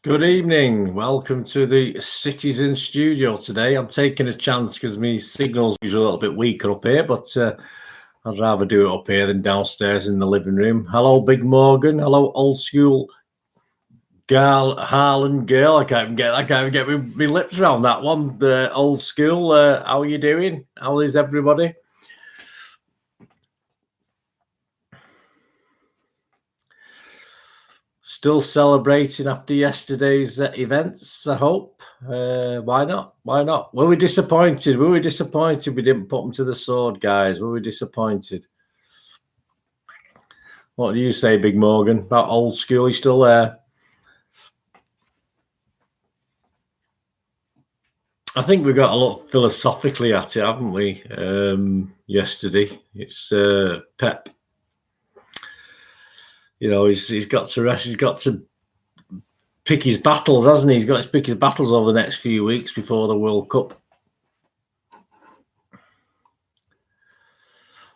Good evening. Welcome to the Citizen Studio today. I'm taking a chance because my signal's usually a little bit weaker up here, but I'd rather do it up here than downstairs in the living room. Hello, Big Morgan. Hello, old school Harlan girl. I can't even get my lips around that one. The old school. How are you doing? How is everybody? Still celebrating after yesterday's events, I hope. Why not? Why not? Were we disappointed? We didn't put them to the sword, guys. Were we disappointed? What do you say, Big Morgan? About old school? You still there? I think we got a lot philosophically at it, haven't we? Yesterday, it's Pep. You know, he's got to rest. He's got to pick his battles, hasn't he? He's got to pick his battles over the next few weeks before the World Cup.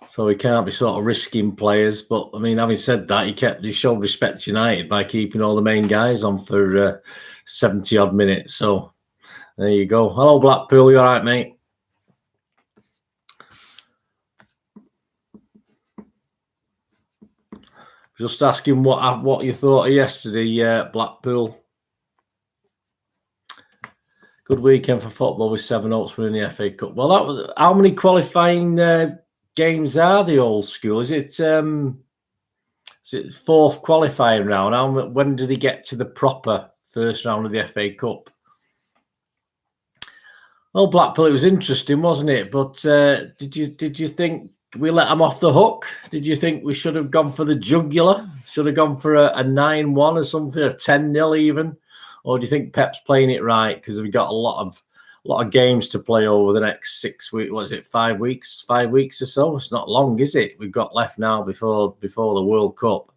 So he can't be sort of risking players. But I mean, having said that, he showed respect to United by keeping all the main guys on for 70 odd minutes. So there you go. Hello, Blackpool. You all right, mate? Just asking what you thought of yesterday, Blackpool. Good weekend for football with Sevenoaks winning the FA Cup. Well, that was how many qualifying games are the old school? Is it fourth qualifying round? When did he get to the proper first round of the FA Cup? Well, Blackpool, it was interesting, wasn't it? But did you think we let them off the hook? Did you think we should have gone for the jugular? Should have gone for a 9-1 or something, a 10-0 even? Or do you think Pep's playing it right because we've got a lot of games to play over the next 6 weeks? What is it, 5 weeks? 5 weeks or so? It's not long, is it? We've got left now before the World Cup.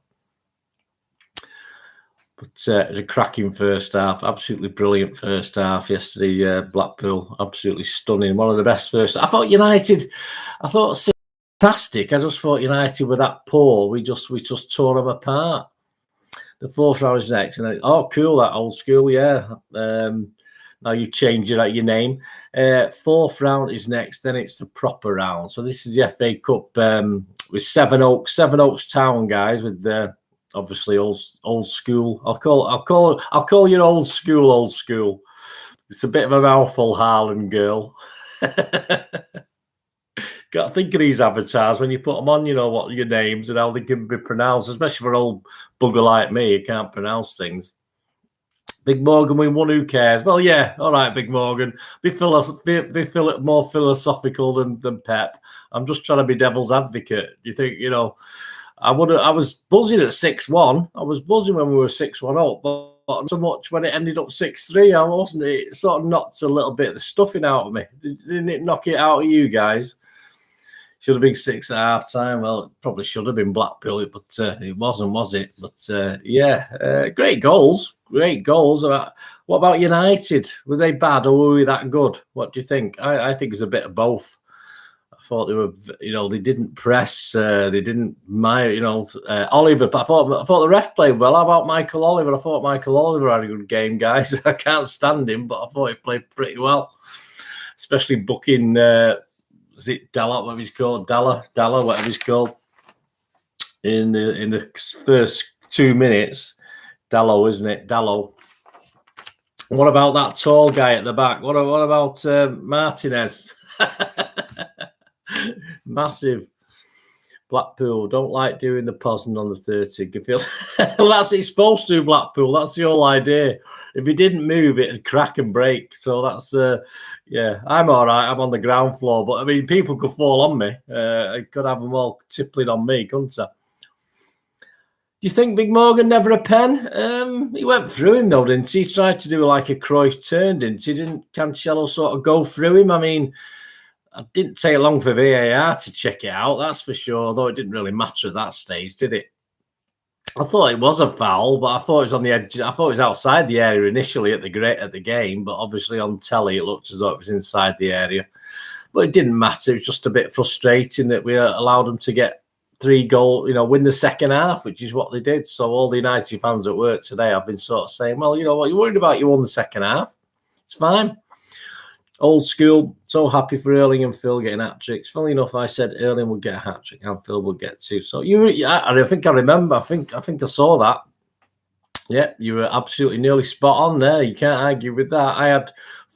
But it was a cracking first half, absolutely brilliant first half yesterday. Blackpool, absolutely stunning, one of the best first. I thought fantastic. I just thought United were that poor. We just tore them apart. The fourth round is next, and cool, that old school, yeah. Now you change your name. Fourth round is next, then it's the proper round. So this is the FA Cup with Sevenoaks Town, guys, with obviously old school. I'll call you old school. It's a bit of a mouthful, Harlan girl. Got to think of these avatars when you put them on, you know, what your names and how they can be pronounced, especially for an old bugger like me who can't pronounce things. Big Morgan, we won, who cares? Well, yeah, all right, Big Morgan. Be more philosophical than Pep. I'm just trying to be devil's advocate. Do you think, you know, I was buzzing at 6-1. I was buzzing when we were 6-1 up, but not so much when it ended up 6-3. I wasn't. It sort of knocked a little bit of the stuffing out of me. Didn't it knock it out of you guys? Should have been 6 at half time. Well, it probably should have been Blackpool, but it wasn't, was it? But yeah, great goals. What about United? Were they bad or were we that good? What do you think? I think it was a bit of both. I thought they were, you know, they didn't press. They didn't, Oliver. But I thought the ref played well. How about Michael Oliver? I thought Michael Oliver had a good game, guys. I can't stand him, but I thought he played pretty well, especially booking. Is it Dalla? What he's called? Dalla, whatever he's called. In the first 2 minutes, Dallo, isn't it? Dallo. What about that tall guy at the back? What about Martinez? Massive. Blackpool don't like doing the posing on the 30. You feel well, that's what he's supposed to. Blackpool. That's the whole idea. If he didn't move, it'd crack and break. So that's yeah. I'm all right. I'm on the ground floor, but I mean, people could fall on me. I could have them all tippling on me, couldn't I? Do you think Big Morgan never a pen? He went through him though, didn't he? He tried to do like a Cruyff turn, didn't he? Didn't Cancelo sort of go through him? I mean, it didn't take long for VAR to check it out, that's for sure, although it didn't really matter at that stage, did it? I thought it was a foul, but I thought it was on the edge. I thought it was outside the area initially at the game, but obviously on telly it looked as though it was inside the area. But it didn't matter. It was just a bit frustrating that we allowed them to get 3-goal, win the second half, which is what they did. So all the United fans at work today have been sort of saying, well, you know what, you're worried about, you won the second half. It's fine. Old school, so happy for Erling and Phil getting hat-tricks. Funnily enough, I said Erling would get a hat-trick and Phil would get 2. So I think I remember, I think I saw that. Yeah, you were absolutely nearly spot on there. You can't argue with that. I had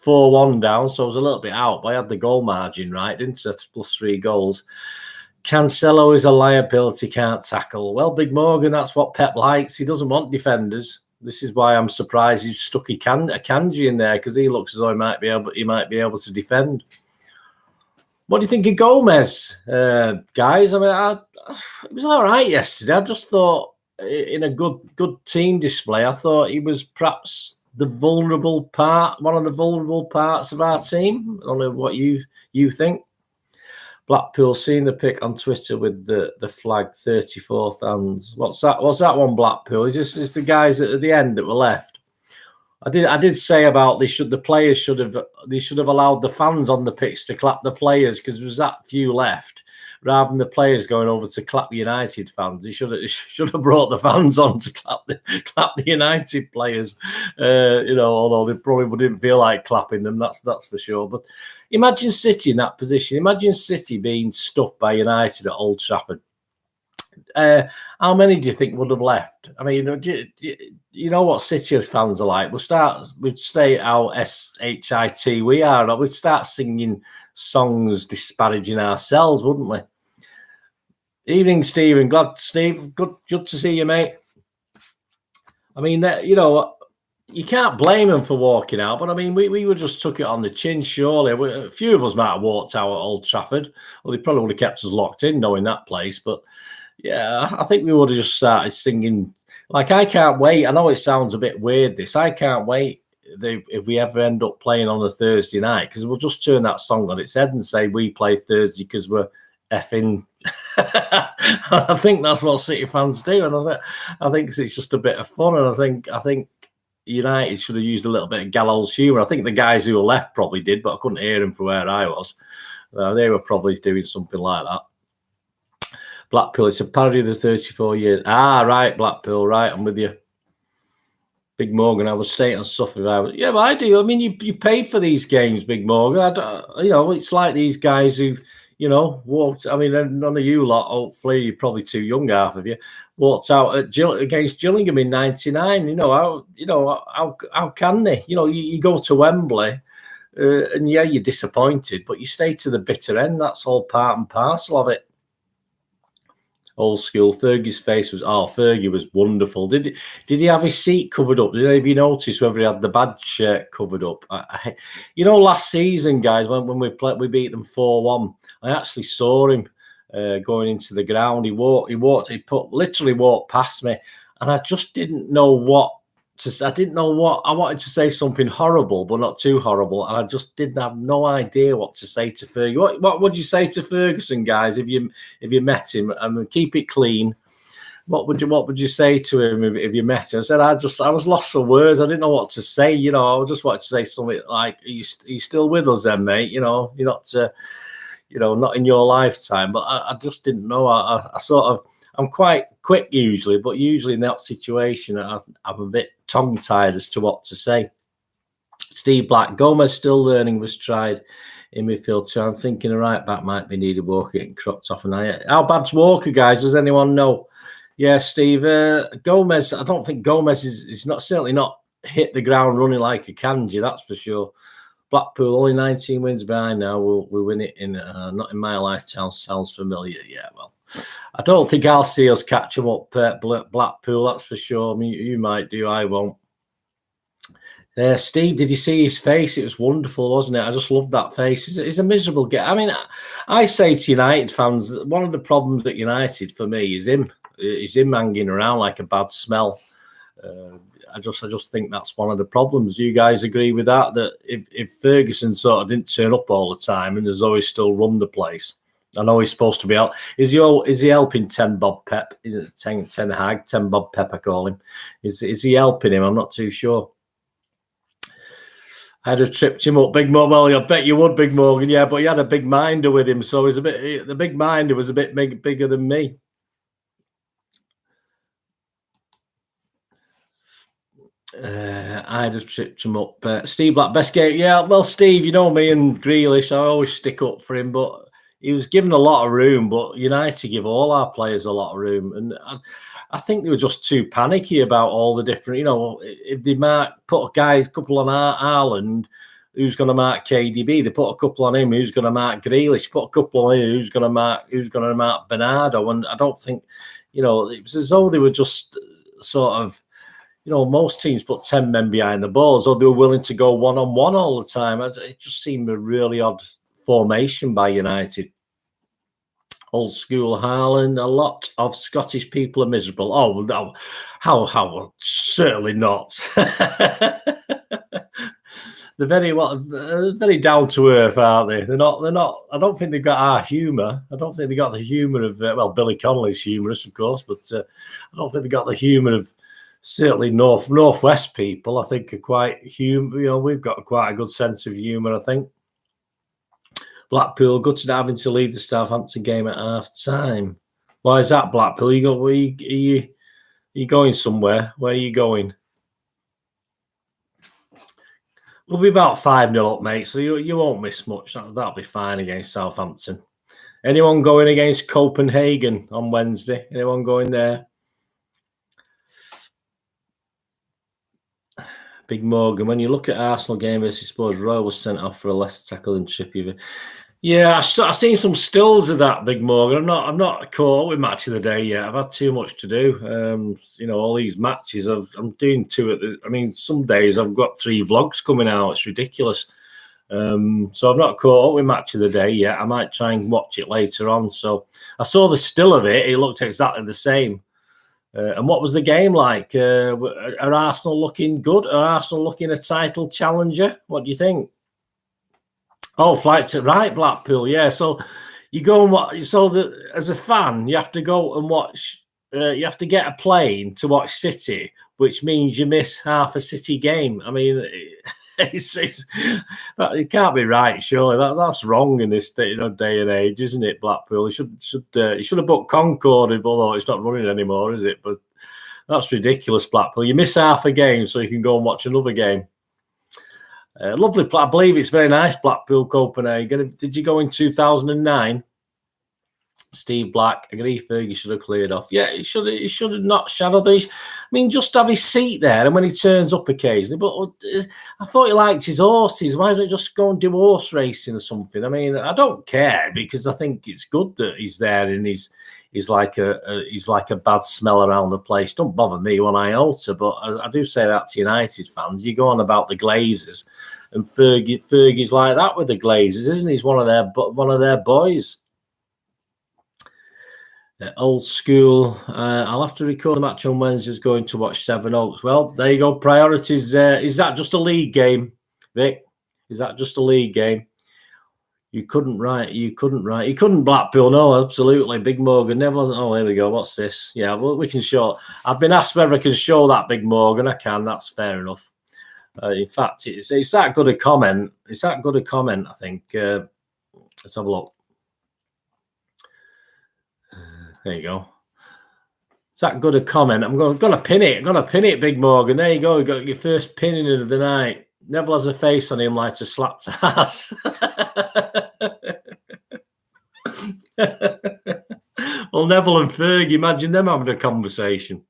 4-1 down, so I was a little bit out, but I had the goal margin right, didn't I? Plus 3 goals. Cancelo is a liability, can't tackle. Well, Big Morgan, that's what Pep likes. He doesn't want defenders. This is why I'm surprised he's stuck a Kanji in there, because he looks as though he might be able to defend. What do you think of Gomez, guys? I mean, it was all right yesterday. I just thought in a good team display, I thought he was perhaps the vulnerable part, one of the vulnerable parts of our team. I don't know what you think. Blackpool, seeing the pic on Twitter with the flag 34th hands. What's that one, Blackpool? Is this the guys at the end that were left? I did say about the players should have allowed the fans on the pitch to clap the players, because there was that few left. Rather than the players going over to clap the United fans, he should have brought the fans on to clap the United players. Although they probably didn't feel like clapping them, that's for sure. But imagine City in that position. Imagine City being stuffed by United at Old Trafford. How many do you think would have left? I mean, you know what City fans are like. We'd stay how shit we are. We'd start singing songs disparaging ourselves, wouldn't we? Evening, Stephen. Steve. Good to see you, mate. I mean, you can't blame them for walking out, but I mean, we were just took it on the chin, surely. A few of us might have walked out at Old Trafford. Well, they probably would have kept us locked in knowing that place, but yeah, I think we would have just started singing. Like, I can't wait. I know it sounds a bit weird, this. I can't wait if we ever end up playing on a Thursday night, because we'll just turn that song on its head and say we play Thursday because we're effing. I think that's what City fans do, and I think it's just a bit of fun. And I think United should have used a little bit of gallows humour. I think the guys who were left probably did, but I couldn't hear them from where I was. They were probably doing something like that. Blackpool, it's a parody of the 34 years. Ah, right, Blackpool, right, I'm with you. Big Morgan, I was staying on Suffolk. Yeah, but I do. I mean, you pay for these games, Big Morgan. It's like these guys who, walked. I mean, none of you lot, hopefully, you're probably too young, half of you, walked out against Gillingham in '99. How can they? You go to Wembley, and yeah, you're disappointed, but you stay to the bitter end. That's all part and parcel of it. Old school. Fergie's face was Fergie was wonderful. Did he have his seat covered up? Did any of you notice whether he had the badge covered up? Last season, guys, when we beat them 4-1, I actually saw him going into the ground. He literally walked past me, and I just didn't know what I wanted to say something horrible, but not too horrible, and I just didn't have no idea what to say to Fergie. What would you say to Ferguson, guys, if you met him? And keep it clean. What would you say to him if you met him? I said I was lost for words. I didn't know what to say. I just wanted to say something like, "Are you still with us, then, mate? You're not, not in your lifetime." But I just didn't know. I sort of. I'm quite quick usually, but usually in that situation, I'm a bit tongue-tied as to what to say. Steve Black, Gomez still learning, was tried in midfield too. I'm thinking a right back might be needed. Walker getting cropped off. How bad's Walker, guys? Does anyone know? Yeah, Steve. Gomez, I don't think Gomez is certainly not hit the ground running like a Kanji, that's for sure. Blackpool, only 19 wins behind now. We'll win it in not in my lifetime. Sounds familiar. Yeah, well, I don't think I'll see us catch them up Blackpool, that's for sure. I mean, you might do, I won't. Steve, did you see his face? It was wonderful, wasn't it? I just loved that face. He's a miserable guy. I mean, I say to United fans, one of the problems at United for me is him. Is him hanging around like a bad smell. I just think that's one of the problems. Do you guys agree with that? That if Ferguson sort of didn't turn up all the time and there's always still run the place. I know he's supposed to be out. Is he helping Ten Bob Pep? Is it Ten Hag? Ten Bob Pep, I call him. Is he helping him? I'm not too sure. I'd have tripped him up, Big Morgan. Well, I bet you would, Big Morgan. Yeah, but he had a big minder with him, so the big minder was a bit bigger than me. I'd have tripped him up. Steve Black, best game. Yeah, well, Steve, you know me and Grealish, I always stick up for him, but he was given a lot of room. But United give all our players a lot of room. And I think they were just too panicky about all the different, if they put a couple on Ireland, who's going to mark KDB? They put a couple on him, who's going to mark Grealish? Put a couple on him, who's going to mark Bernardo? And I don't think, it was as though they were just sort of, most teams put 10 men behind the ball, so they were willing to go one-on-one all the time. It just seemed a really odd formation by United. Old school Haaland, a lot of Scottish people are miserable. Oh, no, how certainly not. They're very down to earth, aren't they? They're not. I don't think they've got our humour. I don't think they got the humour of Billy Connolly's humorous, of course, but I don't think they got the humour of certainly northwest people. I think are quite humour. We've got quite a good sense of humour, I think. Blackpool, gutted having to leave the Southampton game at half time. Why is that, Blackpool? Are you going somewhere? Where are you going? We'll be about 5-0 up, mate, so you won't miss much. That'll be fine against Southampton. Anyone going against Copenhagen on Wednesday? Anyone going there? Big Morgan, when you look at Arsenal game versus Spurs, Roy was sent off for a less tackle than Trippier. Yeah, I've seen some stills of that, Big Morgan. I'm not caught up with Match of the Day yet. I've had too much to do. All these matches. I'm doing two. Some days I've got 3 vlogs coming out. It's ridiculous. So I've not caught up with Match of the Day yet. I might try and watch it later on. So I saw the still of it. It looked exactly the same. And what was the game like? Are Arsenal looking good? Are Arsenal looking a title challenger? What do you think? Oh, flight to right, Blackpool. Yeah, so you go and watch. So as a fan, you have to go and watch. You have to get a plane to watch City, which means you miss half a City game. It can't be right, surely. That's wrong in this day and age, isn't it, Blackpool? You should have booked Concorde, although it's not running anymore, is it? But that's ridiculous, Blackpool. You miss half a game so you can go and watch another game. Lovely. I believe it's very nice, Blackpool, Copenhagen. Did you go in 2009? Steve Black, I agree. Fergie should have cleared off. Yeah, he should have not shadowed these. Just have his seat there, and when he turns up occasionally. But I thought he liked his horses. Why don't he just go and do horse racing or something? I don't care, because I think it's good that he's there and he's like a bad smell around the place. Don't bother me one iota. But I do say that to United fans. You go on about the Glazers, and Fergie's like that with the Glazers, isn't he? He's one of their boys. Old school. I'll have to record the match on Wednesdays. Going to watch Sevenoaks. Well, there you go. Priorities. Is that just a league game, Vic? Is that just a league game? You couldn't write. You couldn't Blackpool. No, absolutely. Big Morgan never. Oh, here we go. What's this? Yeah, well, we can show. I've been asked whether I can show that, Big Morgan. I can. That's fair enough. In fact, it's that good a comment. It's that good a comment, I think. Let's have a look. There you go. Is that good a comment? I'm going to pin it. I'm going to pin it, Big Morgan. There you go. You got your first pinning of the night. Neville has a face on him like to slap to ass. Well, Neville and Fergie, imagine them having a conversation.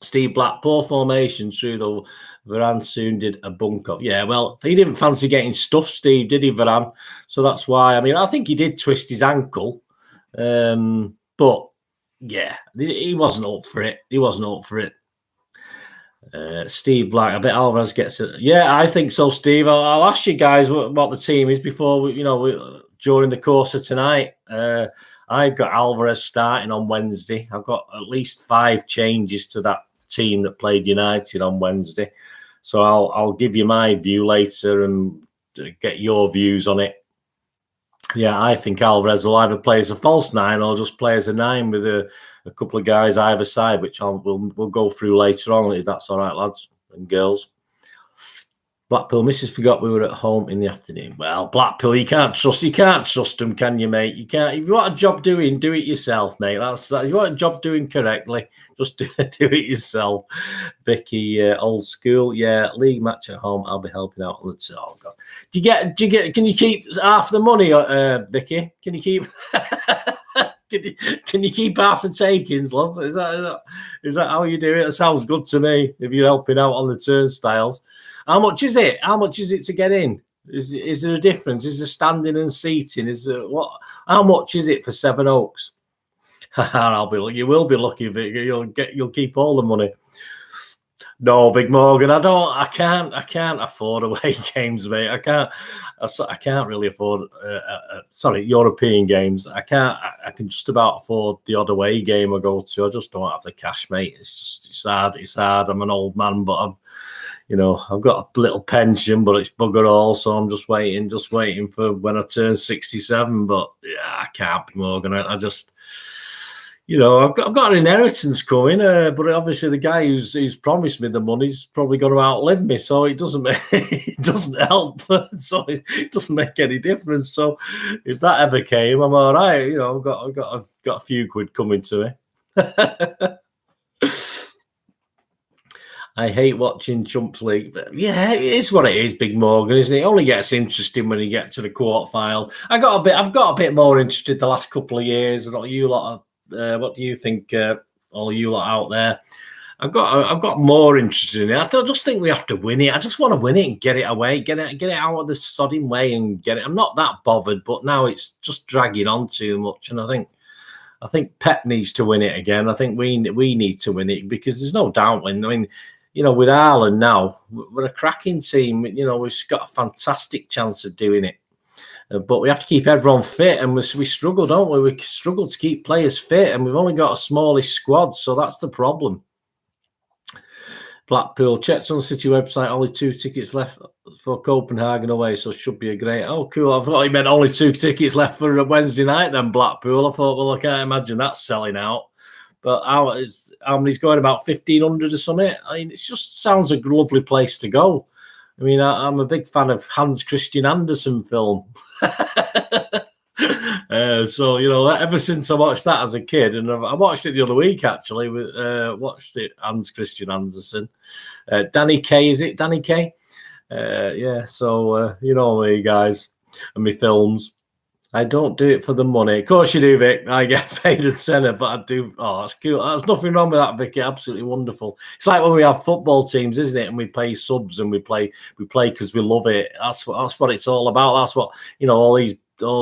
Steve Black, poor formation, true though. Varane soon did a bunk up. Yeah, well, he didn't fancy getting stuffed, Steve, did he, Varane? So that's why. I think he did twist his ankle. But yeah, he wasn't up for it. Steve Black, I bet Alvarez gets it. Yeah, I think so, Steve. I'll ask you guys what the team is before during the course of tonight. I've got Alvarez starting on Wednesday. I've got at least 5 changes to that team that played United on Wednesday. So I'll give you my view later and get your views on it. Yeah, I think Alvarez will either play as a false 9 or just play as a 9 with a couple of guys either side, which we'll go through later on, if that's all right, lads and girls. Blackpool missus forgot we were at home in the afternoon. Well, Blackpool, you can't trust them, can you, mate? You can't. If you want a job doing, do it yourself, mate. That's if you want a job doing correctly, just do it yourself. Vicky, old school, yeah. League match at home. I'll be helping out on the. Oh God, do you get? Can you keep half the money, Vicky? Can you keep? Can you keep half the takings, love? Is that how you do it? It sounds good to me. If you're helping out on the turnstiles. How much is it? How much is it to get in? Is there a difference? Is there standing and seating? Is there what? How much is it for Seven Oaks? You will be lucky if you'll keep all the money. No, Big Morgan, I can't afford away games, mate. I can't really afford. European games. I can just about afford the odd away game I go to. I just don't have the cash, mate. It's hard. I'm an old man, but I've got a little pension, but it's bugger all. So I'm just waiting for when I turn 67. But yeah, I can't, Big Morgan. I just. I've got an inheritance coming, but obviously the guy who's promised me the money's probably going to outlive me, so it doesn't help. So it doesn't make any difference. So if that ever came, I'm all right. I've got a few quid coming to me. I hate watching Chumps League, but yeah, it's what it is, Big Morgan, isn't it? It only gets interesting when you get to the quarterfinal. I've got a bit more interested the last couple of years. You lot. What do you think, all you lot out there? I've got more interested in it. I just think we have to win it. I just want to win it and get it away, get it out of the sodding way and get it. I'm not that bothered, but now it's just dragging on too much. And I think Pep needs to win it again. I think we need to win it because there's no doubt when. I mean, with Ireland now, we're a cracking team. We've got a fantastic chance of doing it. But we have to keep everyone fit, and we struggle, don't we? We struggle to keep players fit, and we've only got a smallish squad, so that's the problem. Blackpool, checked on the City website, only 2 tickets left for Copenhagen away, so should be a great. Oh, cool. I thought he meant only 2 tickets left for a Wednesday night then, Blackpool. I thought, well, I can't imagine that selling out. But how many's going? About 1,500 or something? I mean, it just sounds a lovely place to go. I mean, I'm a big fan of Hans Christian Andersen film. So, ever since I watched that as a kid, and I watched it the other week, actually, watched it, Hans Christian Andersen. Danny Kaye, is it? Danny Kaye? Yeah, so, me, guys, and my films. I don't do it for the money. Of course you do, Vic. I get paid a tenner, but I do. Oh, that's cool. There's nothing wrong with that, Vicky. Absolutely wonderful. It's like when we have football teams, isn't it? And we play subs and we play because we love it. That's what it's all about. That's what all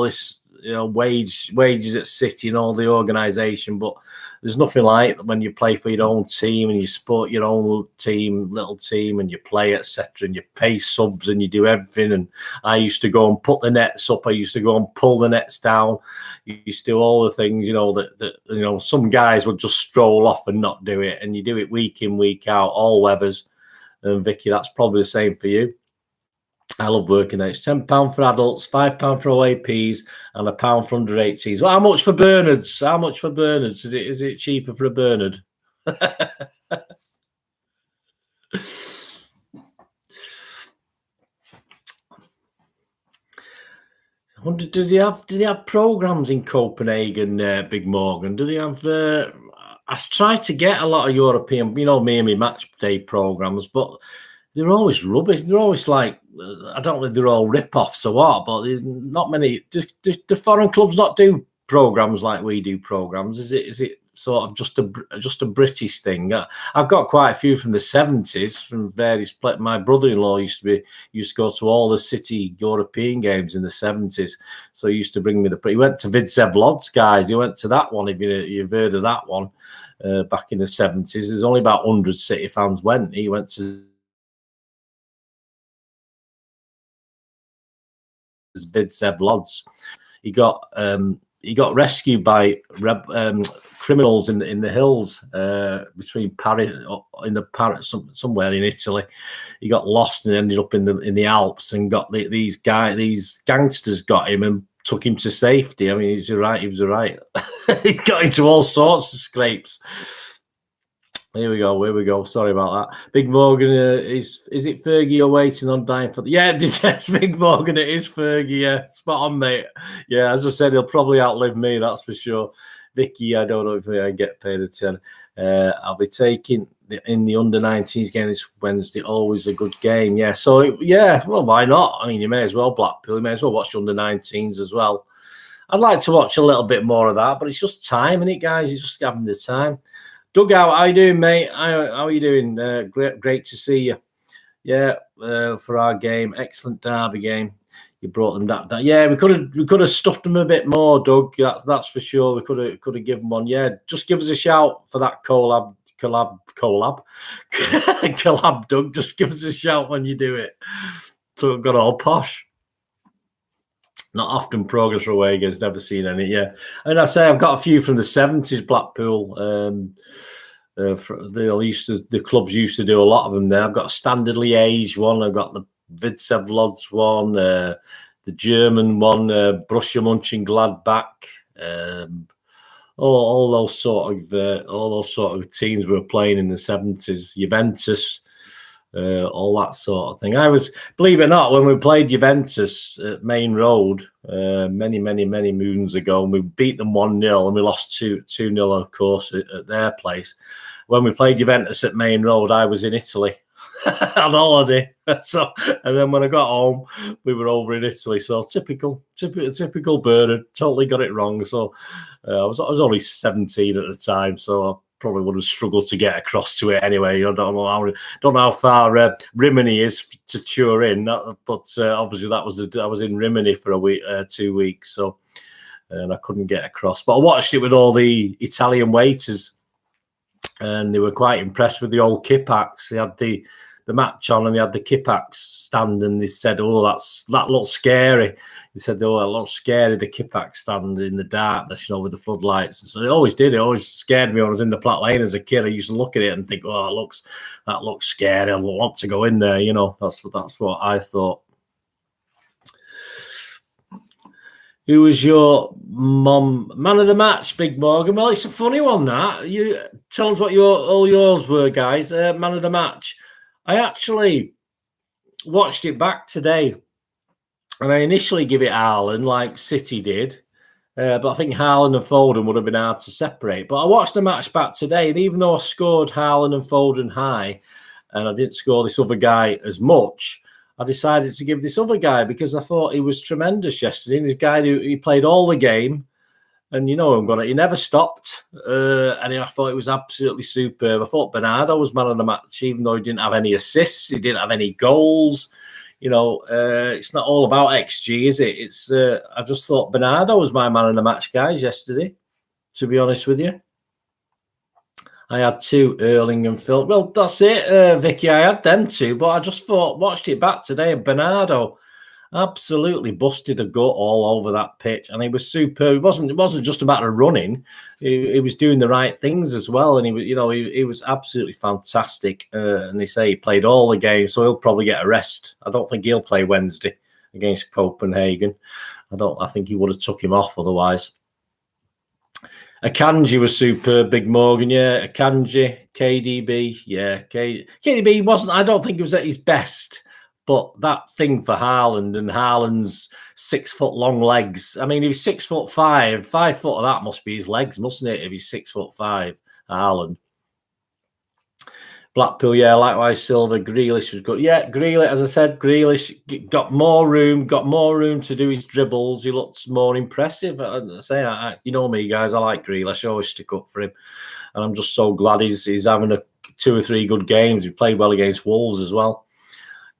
this wages at City and all the organisation. But there's nothing like when you play for your own team and you support your own team, little team, and you play, etc. And you pay subs and you do everything. And I used to go and put the nets up. I used to go and pull the nets down. You used to do all the things, that some guys would just stroll off and not do it. And you do it week in, week out, all weathers. And Vicky, that's probably the same for you. I love working there. It's £10 for adults, £5 for OAPs, and £1 for under 18s. Well, how much for Bernards? Is it cheaper for a Bernard? I wonder, do they have programs in Copenhagen, Big Morgan? Do they have? I tried to get a lot of European, me and my match day programs, but they're always rubbish. They're always like, I don't know if they're all rip-offs or what, but not many. Do foreign clubs not do programs like we do programs? Is it sort of just a British thing? I've got quite a few from the 70s from various. My brother-in-law used to go to all the City European games in the 70s, so he used to bring me he went to Vidsev Lodz, guys. He went to that one. If you've heard of that one, back in the 70s, there's only about 100 City fans went. He went to Vidsev Lodz. He got rescued by criminals in the hills between Paris, somewhere in Italy. He got lost and ended up in the Alps, and got these gangsters got him and took him to safety. I mean, he was all right. He got into all sorts of scrapes. Here we go. Here we go. Sorry about that. Big Morgan, is it Fergie you're waiting on dying for? Yeah, Big Morgan, it is Fergie. Yeah, spot on, mate. Yeah, as I said, he'll probably outlive me. That's for sure. Vicky, I don't know if I get paid a 10. I'll be taking in the under-19s game this Wednesday. Always a good game. Yeah. So yeah, well, why not? I mean, you may as well Blackpool. You may as well watch under-19s as well. I'd like to watch a little bit more of that, but it's just time, isn't it, guys? You're just having the time. Dugout, how you doing, mate? How are you doing? Great to see you. Yeah, for our game, excellent derby game. You brought them that. Yeah, we could have stuffed them a bit more, Doug. That's for sure. We could have given one. Yeah, just give us a shout for that collab, Doug. Just give us a shout when you do it. So we've got all posh. Not often progress away against, never seen any. Yeah, and I say I've got a few from the 70s, Blackpool. The clubs used to do a lot of them there. I've got a Standard Liège one. I've got the Vidsevlodz one, the German one, Borussia Mönchengladbach. All those sort of teams we were playing in the 70s. Juventus. All that sort of thing. Believe it or not, when we played Juventus at Main Road many moons ago, and we beat them 1-0 and we lost 2-0, of course, at their place. When we played Juventus at Main Road, I was in Italy on holiday. And then when I got home, we were over in Italy. So typical Bernard, totally got it wrong. So I was only 17 at the time, so I probably would have struggled to get across to it anyway. I don't know how far Rimini is to Turin, but obviously I was in Rimini for a week, 2 weeks, so and I couldn't get across. But I watched it with all the Italian waiters, and they were quite impressed with the old Kippax. They had the match on, and they had the Kippax stand, and they said, "Oh, that looks scary." They said, "Oh, that looks scary." The Kippax stand in the darkness, with the floodlights. And so it always did. It always scared me when I was in the Platt Lane as a kid. I used to look at it and think, "Oh, that looks scary. I want to go in there." That's what I thought. Who was your mum man of the match, Big Morgan? Well, it's a funny one, that. You tell us what all yours were, guys. Man of the match. I actually watched it back today, and I initially give it Haaland, like City did, but I think Haaland and Foden would have been hard to separate. But I watched the match back today, and even though I scored Haaland and Foden high, and I didn't score this other guy as much, I decided to give this other guy because I thought he was tremendous yesterday. This guy he played all the game, and he never stopped. And I thought it was absolutely superb. I thought Bernardo was man of the match, even though he didn't have any assists, he didn't have any goals. It's not all about XG, is it? I just thought Bernardo was my man of the match, guys, yesterday, to be honest with you. I had 2, Erling and Phil. Well, that's it, Vicky. I had them 2, but I just watched it back today, and Bernardo absolutely busted a gut all over that pitch, and he was superb. It wasn't just a matter of running; he was doing the right things as well, and he was absolutely fantastic. And they say he played all the games, so he'll probably get a rest. I don't think he'll play Wednesday against Copenhagen. I think he would have took him off otherwise. Akanji was superb, Big Morgan. Yeah, Akanji, KDB. Yeah, KDB wasn't. I don't think he was at his best. But that thing for Haaland and Haaland's 6 foot long legs. I mean, he was 6'5". 5 foot of that must be his legs, mustn't it? If he's 6'5", Haaland. Blackpool, yeah, likewise. Silva, Grealish was good. Yeah, Grealish, as I said, Grealish got more room to do his dribbles. He looks more impressive. You know me, guys. I like Grealish. I always stick up for him, and I'm just so glad he's having 2 or 3 good games. He played well against Wolves as well.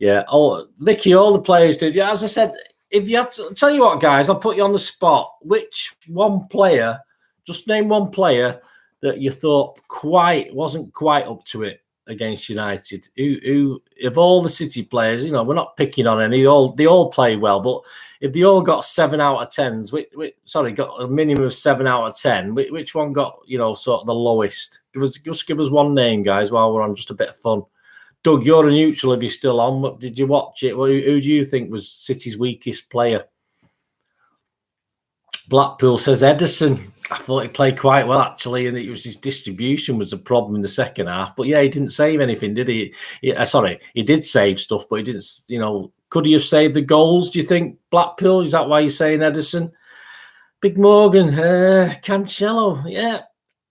Yeah. Oh, Vicky, all the players did. Yeah, as I said, if you had to tell you what, guys, I'll put you on the spot. Which one player? Just name one player that you thought wasn't quite up to it against United. Who of all the City players, we're not picking on any. They all play well, but if they all got 7 out of 10s, got a minimum of 7 out of 10, which one got sort of the lowest? Give us one name, guys, while we're on just a bit of fun. Doug, you're a neutral if you're still on. Did you watch it? Who do you think was City's weakest player? Blackpool says Edison. I thought he played quite well, actually, and it was his distribution was the problem in the second half. But yeah, he didn't save anything, did he? Sorry, he did save stuff, but he didn't, could he have saved the goals, do you think, Blackpool? Is that why you're saying Edison? Big Morgan, Cancelo, yeah.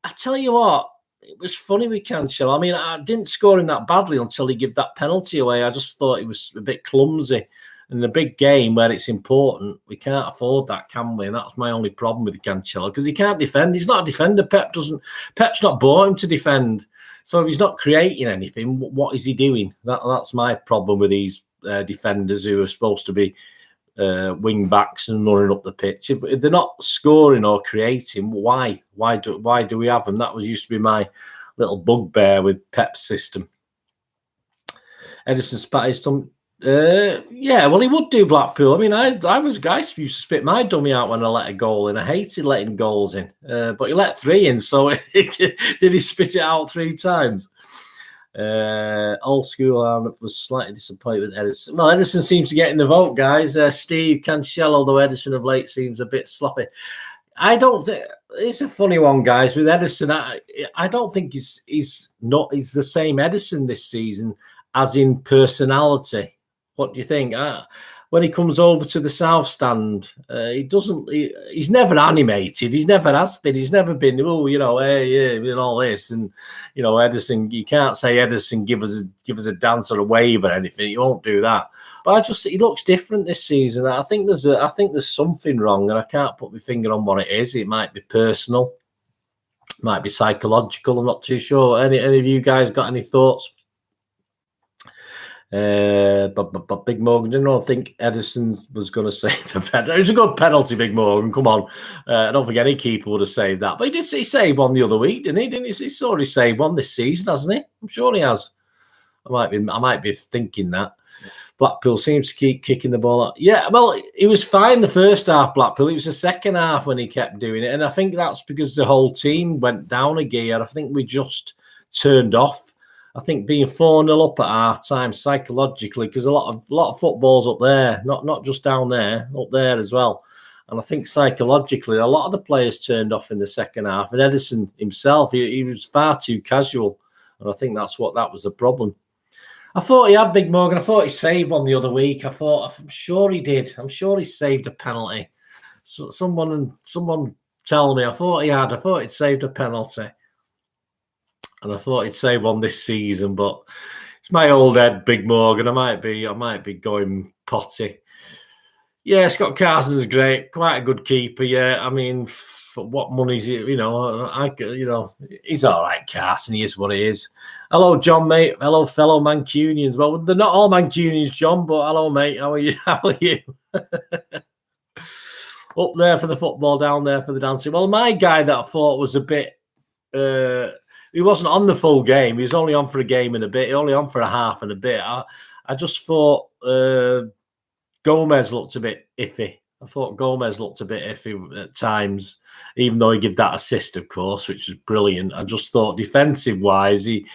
I tell you what, it was funny with Cancelo. I mean, I didn't score him that badly until he gave that penalty away. I just thought he was a bit clumsy. In a big game where it's important, we can't afford that, can we? And that's my only problem with Cancelo, because he can't defend. He's not a defender. Pep's not bought him to defend. So if he's not creating anything, what is he doing? That's my problem with these defenders who are supposed to be wing backs and running up the pitch. If they're not scoring or creating, why do we have them? That used to be my little bugbear with Pep's system. Edison spat his tongue. Yeah, well, he would do, Blackpool. I mean, I was a guy who used to spit my dummy out when I let a goal in. I hated letting goals in, but he let 3 in, so did he spit it out 3 times? Old school arm was slightly disappointed with Edison. Well, Edison seems to get in the vote, guys. Steve, Cancelo, although Edison of late seems a bit sloppy. I don't think it's a funny one, guys. With Edison, I don't think he's the same Edison this season as in personality. What do you think? When he comes over to the South Stand, he's never animated. He's never has been. He's never been, hey, and all this. And, Edison, you can't say, Edison, give us a dance or a wave or anything. He won't do that. But he looks different this season. I think there's something wrong, and I can't put my finger on what it is. It might be personal. It might be psychological. I'm not too sure. Any of you guys got any thoughts? But Big Morgan, I don't think Edison was going to save the penalty. It was a good penalty, Big Morgan. Come on, I don't think any keeper would have saved that. But he saved one the other week, didn't he? He's already saved one this season, hasn't he? I'm sure he has. I might be thinking that. Blackpool seems to keep kicking the ball out. Yeah, well, he was fine the first half, Blackpool. It was the second half when he kept doing it, and I think that's because the whole team went down a gear. I think we just turned off. I think being 4-0 up at half time psychologically, because a lot of football's up there, not just down there, up there as well. And I think psychologically, a lot of the players turned off in the second half. And Edison himself, he was far too casual, and I think that was the problem. I thought he had, Big Morgan. I thought he saved one the other week. I'm sure he did. I'm sure he saved a penalty. So someone tell me. I thought he'd saved a penalty. And I thought he'd save one this season, but it's my old head, Big Morgan. I might be going potty. Yeah, Scott Carson's great, quite a good keeper. Yeah, I mean, for what money's he? He's all right, Carson. He is what he is. Hello, John, mate. Hello, fellow Mancunians. Well, they're not all Mancunians, John, but hello, mate. How are you? How are you? Up there for the football, down there for the dancing. Well, my guy that I thought was a bit. He wasn't on the full game. He was only on for a game and a bit. He only on for a half and a bit. I just thought Gomez looked a bit iffy. I thought Gomez looked a bit iffy at times, even though he gave that assist, of course, which was brilliant. I just thought defensive-wise, he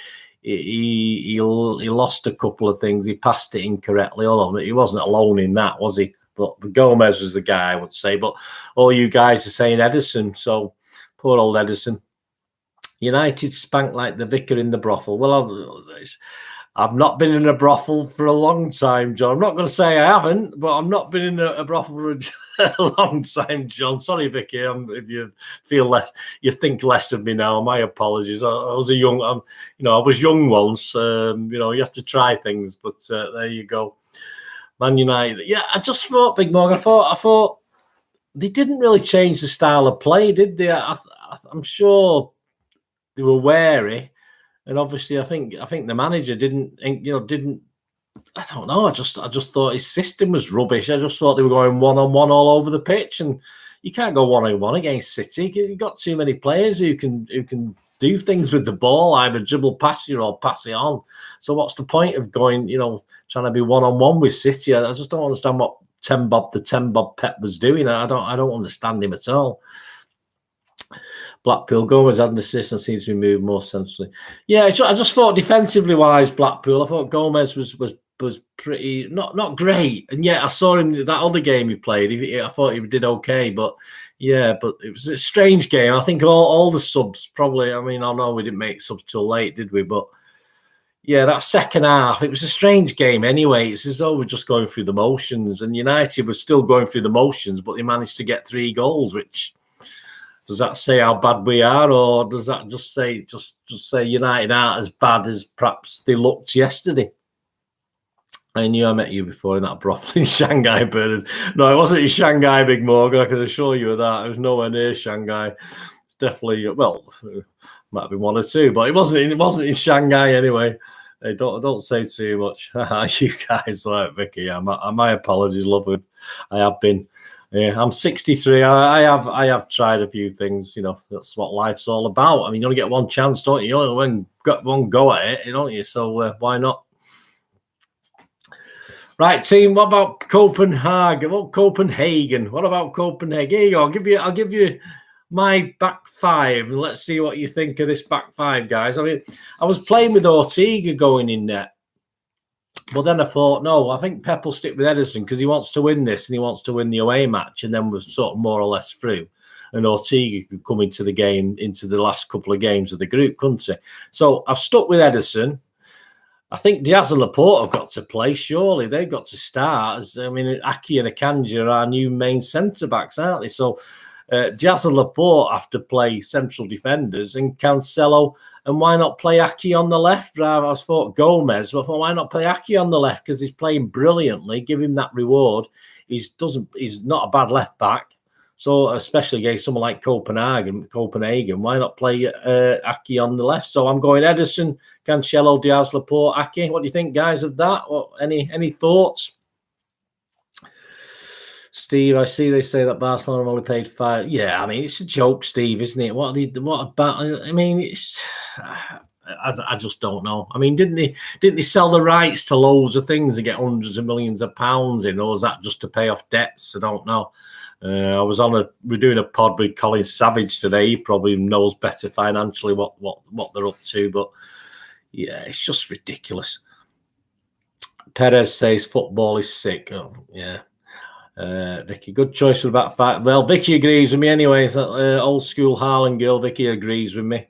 lost a couple of things. He passed it incorrectly. Although he wasn't alone in that, was he? But Gomez was the guy, I would say. But all you guys are saying Edison, so poor old Edison. United spanked like the vicar in the brothel. Well, I've not been in a brothel for a long time, John. I'm not going to say I haven't, but I've not been in a brothel for a long time, John. Sorry, Vicky, if you feel less, you think less of me now. My apologies. I was I was young once. You have to try things, but there you go. Man United. Yeah, I just thought, Big Morgan. I thought they didn't really change the style of play, did they? I'm sure. They were wary, and obviously, I think the manager didn't. I don't know. I just thought his system was rubbish. I just thought they were going 1-on-1 all over the pitch, and you can't go 1-on-1 against City. You've got too many players who can do things with the ball, either dribble past you or pass it on. So what's the point of going? Trying to be 1-on-1 with City? I just don't understand what the 10 Bob Pep was doing. I don't understand him at all. Blackpool, Gomez had an assist and seems to be moved more centrally. Yeah, I just thought defensively wise, Blackpool. I thought Gomez was pretty not great, and yet I saw him that other game he played. I thought he did okay, but Yeah, but it was a strange game. I think all the subs probably. I mean, I know we didn't make subs till late, did we? But yeah, that second half, it was a strange game anyway. It's as though we're just going through the motions, and United was still going through the motions, but they managed to get 3 goals. Which, does that say how bad we are, or does that just say United aren't as bad as perhaps they looked yesterday? I knew I met you before in that brothel in Shanghai, Bernard. No, it wasn't in Shanghai, Big Morgan. I can assure you of that. It was nowhere near Shanghai. It's definitely, well, might have been 1 or 2, but it wasn't in Shanghai anyway. Hey, don't say too much. You guys, like Vicky. My apologies, love. I have been. Yeah, I'm 63. I have tried a few things. You know, that's what life's all about. I mean, you only get one chance, don't you? You only got one go at it, don't you? So why not? Right, team. What about Copenhagen? What about Copenhagen? Here you go. I'll give you my back 5, and let's see what you think of this back 5, guys. I mean, I was playing with Ortega going in net, but then I thought, no, I think Pep will stick with Edison because he wants to win this and he wants to win the away match, and then we're sort of more or less through. And Ortega could come into the game, into the last couple of games of the group, couldn't he? So I've stuck with Edison. I think Diaz and Laporte have got to play, surely. They've got to start. I mean, Aki and Akanji are our new main centre-backs, aren't they? So Diaz and Laporte have to play central defenders, and Cancelo, and why not play Aki on the left? Rather, I thought Gomez, but I thought, why not play Aki on the left? Because he's playing brilliantly. Give him that reward. He's not a bad left-back. So, especially against someone like Copenhagen, why not play Aki on the left? So I'm going Edison, Cancelo, Diaz, Laporte, Aki. What do you think, guys, of that? Any thoughts? Steve, I see they say that Barcelona only paid 5. Yeah, I mean, it's a joke, Steve, isn't it? What about? I mean, it's. I just don't know. I mean, didn't they sell the rights to loads of things and get hundreds of millions of pounds in, or was that just to pay off debts? I don't know. We're doing a pod with Colin Savage today. He probably knows better financially what they're up to, but yeah, it's just ridiculous. Perez says football is sick. Oh, yeah. Vicky, good choice for about 5. Well, Vicky agrees with me anyway. Old school Harlan girl. Vicky agrees with me.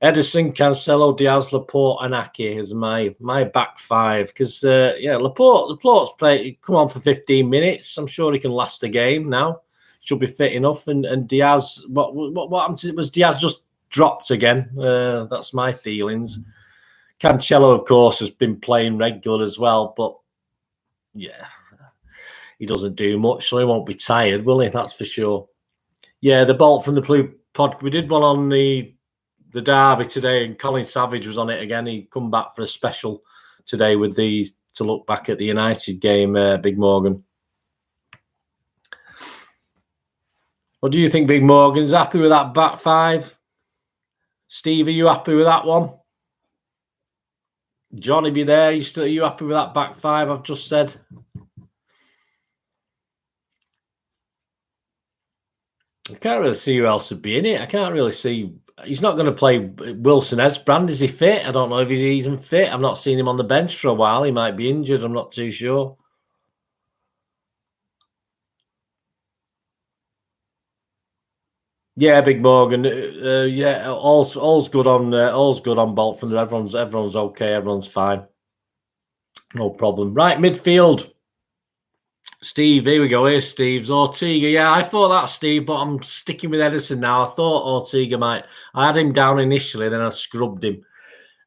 Edison, Cancelo, Diaz, Laporte, and Aki is my back 5 because Laporte's come on for 15 minutes. I'm sure he can last a game now. Should be fit enough. And Diaz, what happened to it? Was Diaz just dropped again? That's my feelings. Cancelo, of course, has been playing regular as well, but yeah, he doesn't do much, so he won't be tired, will he? That's for sure. Yeah, the Bolt from the Blue Pod. We did one on the derby today, and Colin Savage was on it again. He come back for a special today with to look back at the United game, Big Morgan. What do you think, Big Morgan's happy with that back 5? Steve, are you happy with that one? John, if you're there, are you happy with that back 5 I've just said? I can't really see who else would be in it. I can't really see. He's not going to play Wilson Esbrand. Is he fit? I don't know if he's even fit. I've not seen him on the bench for a while. He might be injured. I'm not too sure. Yeah, Big Morgan. Yeah, all's good on Bolt from there. Everyone's okay. Everyone's fine. No problem. Right, midfield. Steve, here we go. Here's Steve's Ortega. Yeah, I thought that, Steve, but I'm sticking with Edison now. I thought Ortega might. I had him down initially, then I scrubbed him.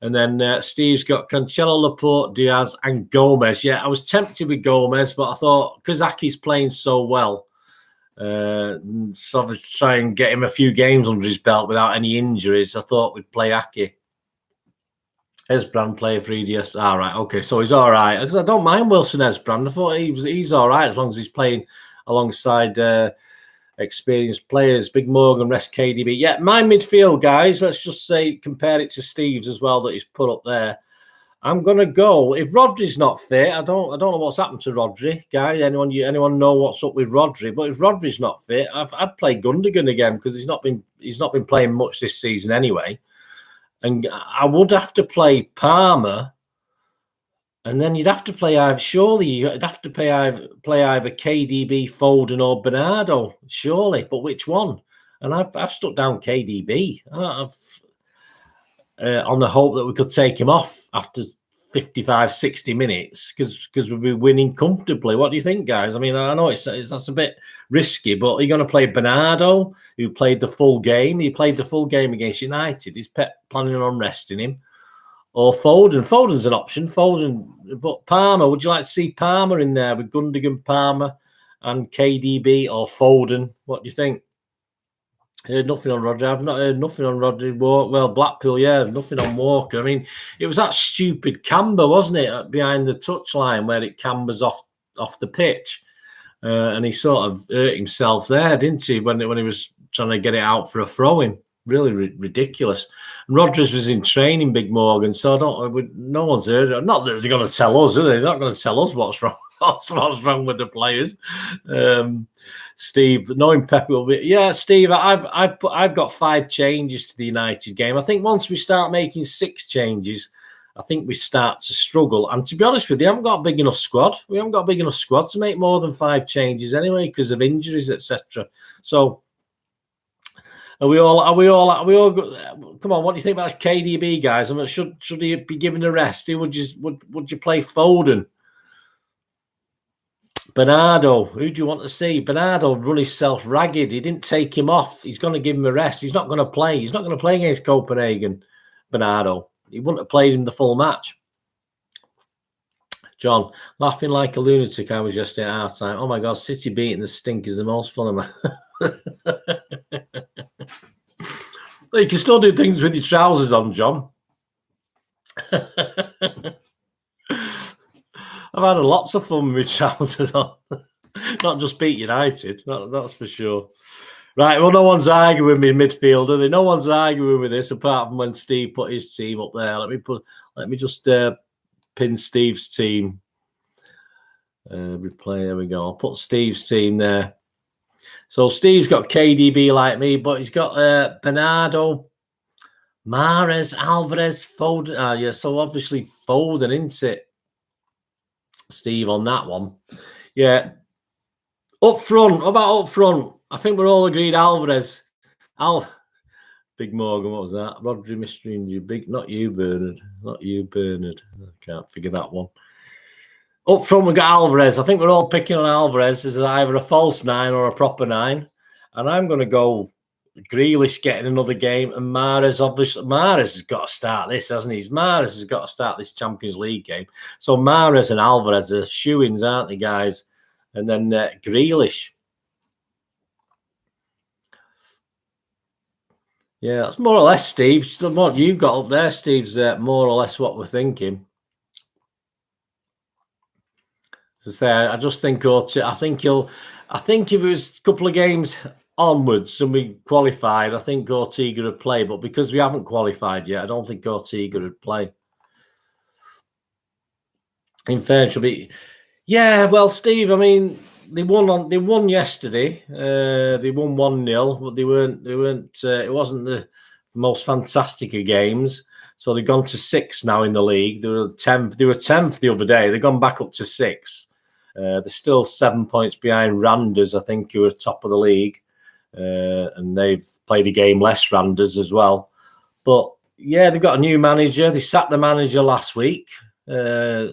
And then Steve's got Cancelo, Laporte, Diaz, and Gomez. Yeah, I was tempted with Gomez, but I thought because Aki's playing so well, so I was trying to get him a few games under his belt without any injuries. I thought we'd play Aki. Esbrand play for EDS. All right, okay, so he's all right. Because I don't mind Wilson Esbrand. I thought he's all right as long as he's playing alongside experienced players. Big Morgan, rest KDB. Yeah, my midfield, guys. Let's just say compare it to Steve's as well that he's put up there. I'm gonna go if Rodri's not fit. I don't know what's happened to Rodri, guys. Anyone know what's up with Rodri? But if Rodri's not fit, I'd play Gundogan again because he's not been playing much this season anyway. And I would have to play Palmer And then you'd have to play either. Surely you'd have to play either KDB, Foden, or Bernardo. Surely, but which one? And I've stuck down KDB. On the hope that we could take him off after 55, 60 minutes because we'll be winning comfortably. What do you think, guys? I mean, I know that's a bit risky, but are you going to play Bernardo, who played the full game? He played the full game against United. Is Pep planning on resting him? Or Foden? Foden's an option. Foden, but Palmer, would you like to see Palmer in there with Gundogan, Palmer, and KDB, or Foden? What do you think? Heard nothing on Rodri. I've not heard nothing on Rodri. Well, Blackpool, yeah, nothing on Walker. I mean, it was that stupid camber, wasn't it, behind the touchline where it cambers off the pitch, and he sort of hurt himself there, didn't he, when he was trying to get it out for a throw-in? Really ridiculous. And Rodgers was in training, Big Morgan, so no one's heard it. Not that they're going to tell us, are they? They're not going to tell us what's wrong. What's wrong with the players? Steve, knowing Pep will be, yeah, Steve. I've got 5 changes to the United game. I think once we start making 6 changes, I think we start to struggle. And to be honest with you, I haven't got a big enough squad. We haven't got a big enough squad to make more than 5 changes anyway because of injuries, etc. So. Are we all? Come on, what do you think about this KDB, guys? I mean, should he be given a rest? Would you play Foden? Bernardo, who do you want to see? Bernardo run himself ragged. He didn't take him off. He's going to give him a rest. He's not going to play. He's not going to play against Copenhagen. Bernardo. He wouldn't have played him the full match. John, laughing like a lunatic. I was yesterday at half time. Oh my God, City beating the stink is the most fun of my. You can still do things with your trousers on, John. I've had lots of fun with trousers on. Not just beat United, that's for sure. Right, well, no one's arguing with me in midfield, are they? No one's arguing with this apart from when Steve put his team up there. Let me just pin Steve's team. Replay, there we go. I'll put Steve's team there. So Steve's got KDB like me, but he's got Bernardo, Mahrez, Alvarez, Foden. Yeah, so obviously Foden, isn't it? Steve on that one. Yeah. Up front. What about up front? I think we're all agreed Alvarez. Big Morgan, what was that? Rodri Mystery and you. Not you, Bernard. Not you, Bernard. I can't figure that one. Up front, we got Alvarez. I think we're all picking on Alvarez as either a false 9 or a proper 9. And I'm going to go Grealish getting another game. And Mahrez, obviously, Mahrez has got to start this, hasn't he? Mahrez has got to start this Champions League game. So Mahrez and Alvarez are shoo-ins, aren't they, guys? And then Grealish. Yeah, that's more or less, Steve. What you got up there, Steve's more or less what we're thinking. To say, I just think I think if it was a couple of games onwards and we qualified, I think Ortega would play. But because we haven't qualified yet, I don't think Ortega would play. In fairness, yeah. Well, Steve, I mean, they won yesterday. They won 1-0, but they weren't. It wasn't the most fantastic of games. So they've gone to 6 now in the league. They were 10th. They were 10th the other day. They've gone back up to 6. They're still 7 points behind Randers, I think, who are top of the league. And they've played a game less, Randers, as well. But, yeah, they've got a new manager. They sacked the manager last week. Or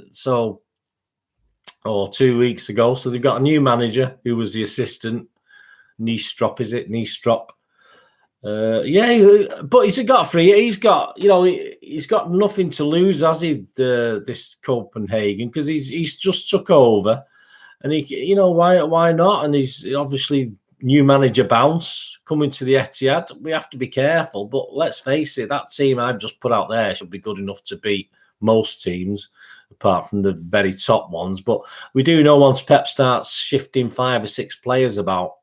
2 weeks ago. So they've got a new manager who was the assistant. Niestrop, is it? Niestrop. Yeah, but he's got free. He's got nothing to lose, has he? This Copenhagen, because he's just took over, and why not? And he's obviously new manager bounce coming to the Etihad. We have to be careful, but let's face it, that team I've just put out there should be good enough to beat most teams, apart from the very top ones. But we do know once Pep starts shifting 5 or 6 players about.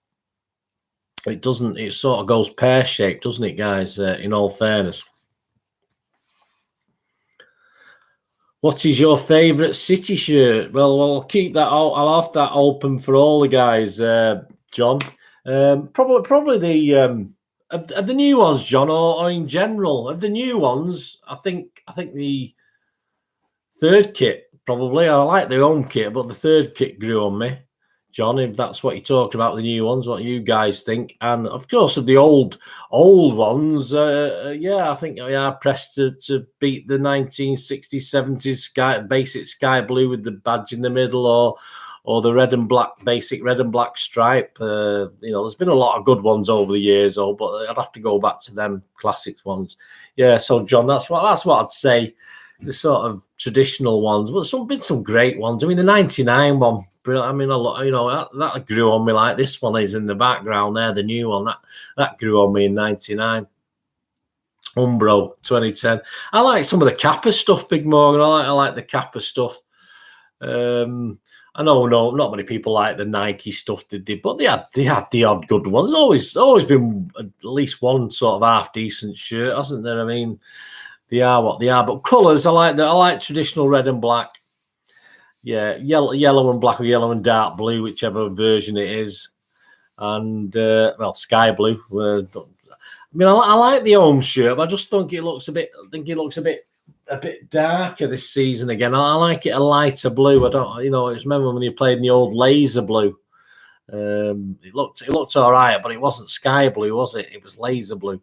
It sort of goes pear-shaped, doesn't it, guys, in all fairness? What is your favourite City shirt? Well, I'll keep that. I'll have that open for all the guys, John. Probably the of the new ones, John, or in general of the new ones. I think the third kit Probably. I like the home kit, but the third kit grew on me. John, if that's what you talked about, the new ones, what you guys think. And of course, of the old ones, yeah, I think we are pressed to beat the 1960s, 70s basic sky blue with the badge in the middle, or the red and black, basic red and black stripe. There's been a lot of good ones over the years, but I'd have to go back to them classics ones. Yeah, so John, that's what I'd say. The sort of traditional ones, but some great ones. I mean, the 99 one, brilliant. I mean, a lot, that grew on me like this one is in the background there, the new one. That grew on me in 99. Umbro 2010. I like some of the Kappa stuff, Big Morgan. I like the Kappa stuff. I know not many people like the Nike stuff they did, but they had the odd good ones. There's always been at least one sort of half decent shirt, hasn't there? I mean, they are what they are, but colours I like traditional red and black. Yeah, yellow and black, or yellow and dark blue, whichever version it is, and sky blue. I mean, I like the home shirt, but I just think it looks a bit. I think it looks a bit darker this season again. I like it a lighter blue. I don't, I just remember when you played in the old laser blue. It looked all right, but it wasn't sky blue, was it? It was laser blue.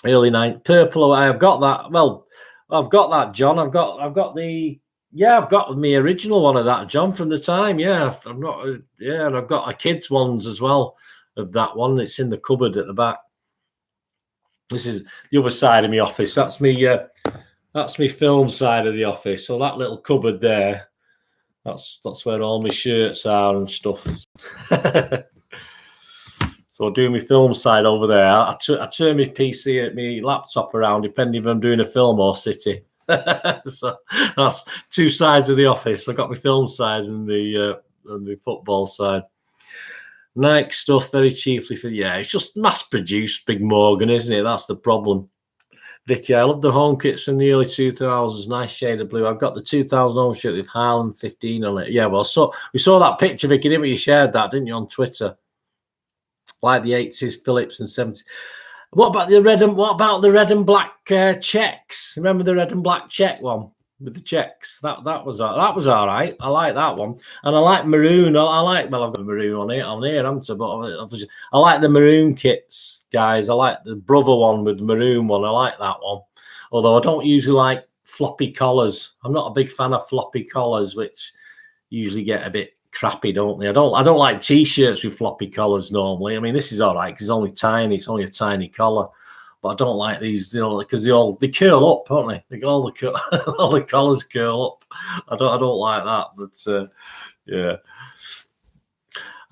Early night purple. I've got that. Well, I've got that, John. I've got my original one of that, John, from the time. Yeah, and I've got a kids' ones as well of that one. It's in the cupboard at the back. This is the other side of my office. That's me film side of the office. So that little cupboard there, that's where all my shirts are and stuff. So I do my film side over there. I turn my PC, my laptop around, depending if I'm doing a film or City. So that's two sides of the office. I got my film side and the football side. Nike stuff very cheaply it's just mass produced, Big Morgan, isn't it? That's the problem. Vicky, I love the home kits from the early 2000s. Nice shade of blue. I've got the 2000 home shirt with Harlem 15 on it. Yeah, well, so we saw that picture, Vicky, didn't we? You shared that, didn't you, on Twitter? Like the 80s, Phillips, and 70s. What about the red and black checks? Remember the red and black check one with the checks? That was all right. I like that one, and I like maroon. I've got maroon on here, haven't I? But I like the maroon kits, guys. I like the brother one with the maroon one. I like that one. Although I don't usually like floppy collars. I'm not a big fan of floppy collars, which usually get a bit crappy, don't they? I don't like t-shirts with floppy collars normally. I mean, this is all right because it's only tiny. It's only a tiny collar, but I don't like these, because they curl up, don't they? All the collars curl up. I don't like that. But yeah,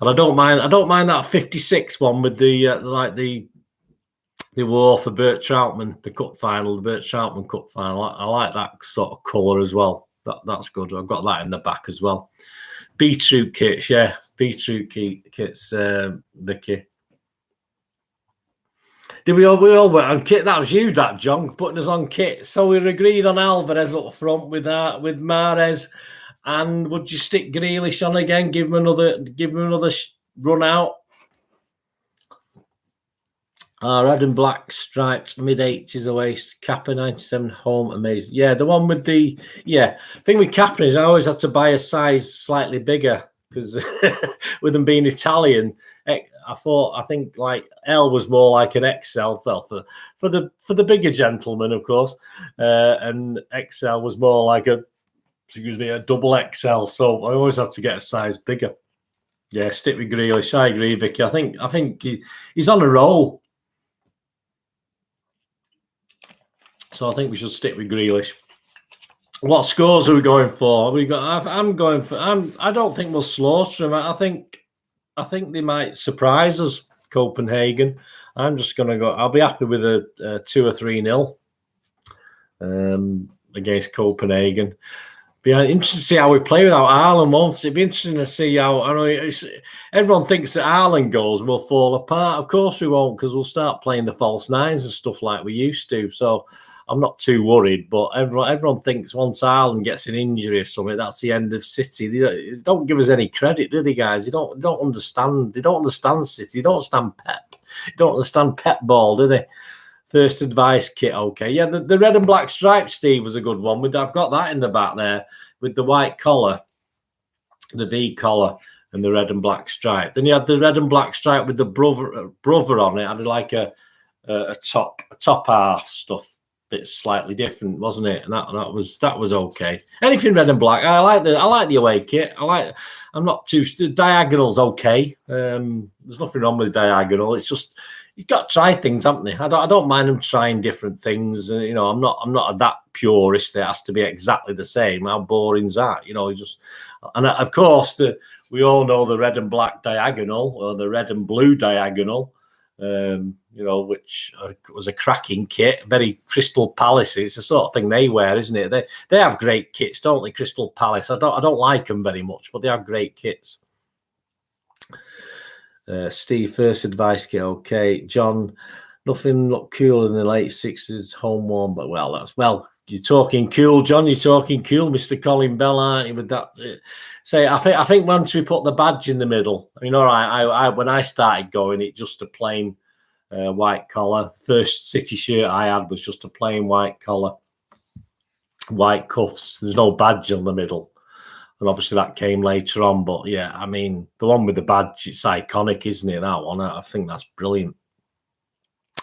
and I don't mind that 56 one with the war for Bert Troutman, the cup final, the Bert Troutman cup final. I like that sort of colour as well. That's good. I've got that in the back as well. Beetroot kits, yeah. Beetroot kits, Vicky. Did we all went on kit? That was you, that John, putting us on kit. So we agreed on Alvarez up front with Mahrez. And would you stick Grealish on again? Give him another run out. Red and black striped, mid-80s away, Kappa 97 home, amazing. Yeah, the one with the... Yeah, the thing with Kappa is I always had to buy a size slightly bigger because with them being Italian, I think like L was more like an XL for the bigger gentleman, of course, and XL was more like a double XL. So I always had to get a size bigger. Yeah, stick with Grealish. I agree, Vicky. I think he's on a roll. So I think we should stick with Grealish. What scores are we going for? I don't think we'll slaughter them. I think they might surprise us, Copenhagen. I'm just going to go. I'll be happy with a 2 or 3-0 against Copenhagen. Be interesting to see how we play without Ireland. Won't it? It'd be interesting to see how. Everyone thinks that Ireland goals will fall apart. Of course we won't, because we'll start playing the false nines and stuff like we used to. So I'm not too worried, but everyone thinks once Ireland gets an injury or something, that's the end of City. They don't give us any credit, do they, guys? They don't understand. They don't understand City. They don't understand Pep. They don't understand Pep ball, do they? First advice kit, okay. Yeah, the red and black stripe, Steve, was a good one. I've got that in the back there with the white collar, the V collar, and the red and black stripe. Then you had the red and black stripe with the brother on it. I had like a top half stuff. Bit slightly different, wasn't it? And that was okay. Anything red and black. I like the away kit. I'm not too diagonal's okay. There's nothing wrong with the diagonal. It's just you've got to try things, haven't they? I don't mind them trying different things. You know, I'm not that purist that it has to be exactly the same. How boring's that? You know, and of course we all know the red and black diagonal or the red and blue diagonal. You know, which was a cracking kit, very Crystal Palace. It's the sort of thing they wear, isn't it? They have great kits, don't they? Crystal Palace. I don't like them very much, but they have great kits. Steve, first advice kit, okay. John, nothing looked cool in the late 60s, home warm, but you're talking cool, John. You're talking cool, Mr. Colin Bell, aren't you? With that, I think once we put the badge in the middle, I mean, all right. When I started going, it just a plain white collar. First City shirt I had was just a plain white collar, white cuffs. There's no badge on the middle, and obviously that came later on. But yeah, I mean, the one with the badge, it's iconic, isn't it? That one, I think that's brilliant.